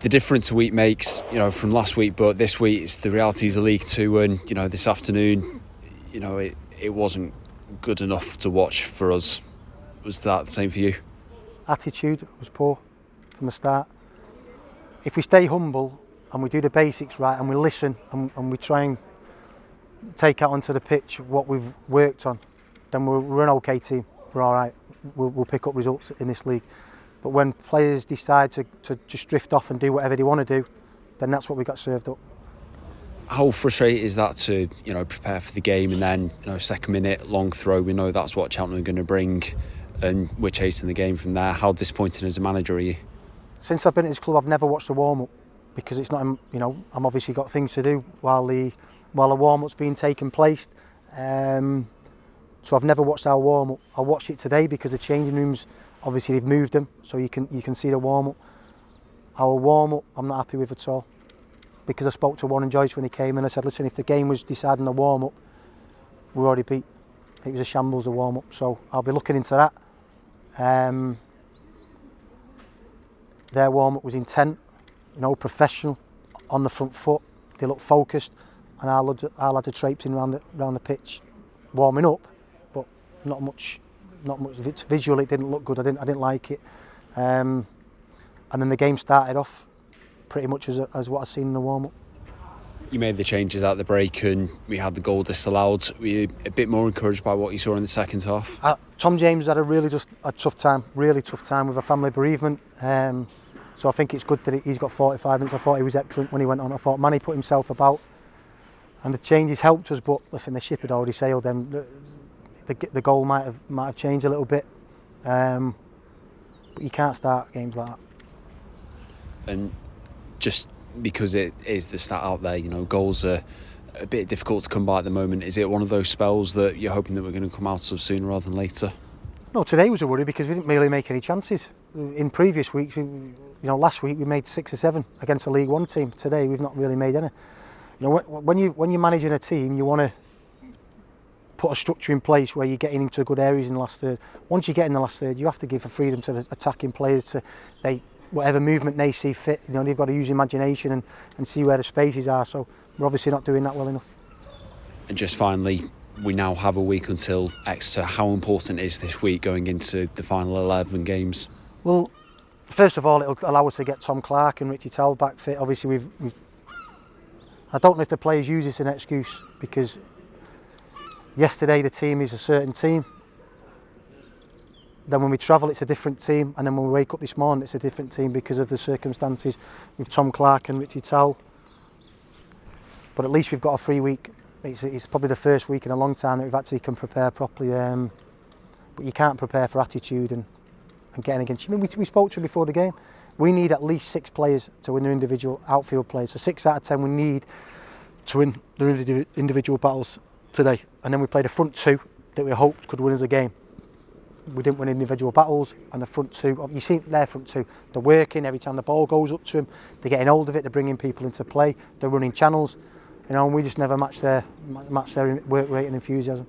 the difference a week makes, from last week, but this week it's the realities of League Two, and this afternoon, it wasn't good enough to watch for us. Was that the same for you? Attitude was poor from the start. If we stay humble and we do the basics right and we listen and we try and take out onto the pitch what we've worked on, then we're an okay team. We're all right. We'll pick up results in this league. But when players decide to just drift off and do whatever they want to do, then that's what we got served up. How frustrating is that to prepare for the game, and then second minute long throw? We know that's what Cheltenham are going to bring, and we're chasing the game from there. How disappointing as a manager are you? Since I've been at this club, I've never watched a warm up because it's not. I'm obviously got things to do while the warm up's being taken place. So I've never watched our warm up. I watched it today because the changing rooms, obviously they've moved them, so you can see the warm up. Our warm up, I'm not happy with at all, because I spoke to Warren Joyce when he came and I said, listen, if the game was decided in the warm up, we're already beat. It was a shambles, the warm up. So I'll be looking into that. Their warm up was intent, professional, on the front foot. They looked focused, and our lads are traipsing around the pitch, warming up. Not much. Visually, it didn't look good. I didn't like it. And then the game started off pretty much as what I've seen in the warm-up. You made the changes at the break and we had the goal disallowed. Were you a bit more encouraged by what you saw in the second half? Tom James had a tough time with a family bereavement. So I think it's good that he's got 45 minutes. I thought he was excellent when he went on. I thought Manny put himself about, and the changes helped us. But listen, the ship had already sailed. Then the goal might have changed a little bit. But you can't start games like that. And just because it is the stat out there, goals are a bit difficult to come by at the moment. Is it one of those spells that you're hoping that we're going to come out of sooner rather than later? No, today was a worry because we didn't really make any chances. In previous weeks, last week we made 6 or 7 against a League One team. Today we've not really made any. When you're managing a team, you want to put a structure in place where you're getting into good areas in the last third. Once you get in the last third, you have to give the freedom to the attacking players to whatever movement they see fit. They've got to use imagination and see where the spaces are. So we're obviously not doing that well enough. And just finally, we now have a week until Exeter. How important is this week going into the final 11 games? Well, first of all, it'll allow us to get Tom Clark and Richie Wellens back fit. Obviously, I don't know if the players use this as an excuse, because yesterday the team is a certain team. Then when we travel, it's a different team, and then when we wake up this morning, it's a different team because of the circumstances with Tom Clark and Richie Wellens. But at least we've got a free week. It's probably the first week in a long time that we've actually can prepare properly. But you can't prepare for attitude and getting against. We spoke to him before the game. We need at least 6 players to win their individual outfield plays. So 6 out of 10 we need to win their individual battles today. And then we played a front 2 that we hoped could win us a game. We didn't win individual battles, and the front 2, you see their front 2, they're working every time the ball goes up to them, they're getting hold of it, they're bringing people into play, they're running channels, and we just never match their work rate and enthusiasm.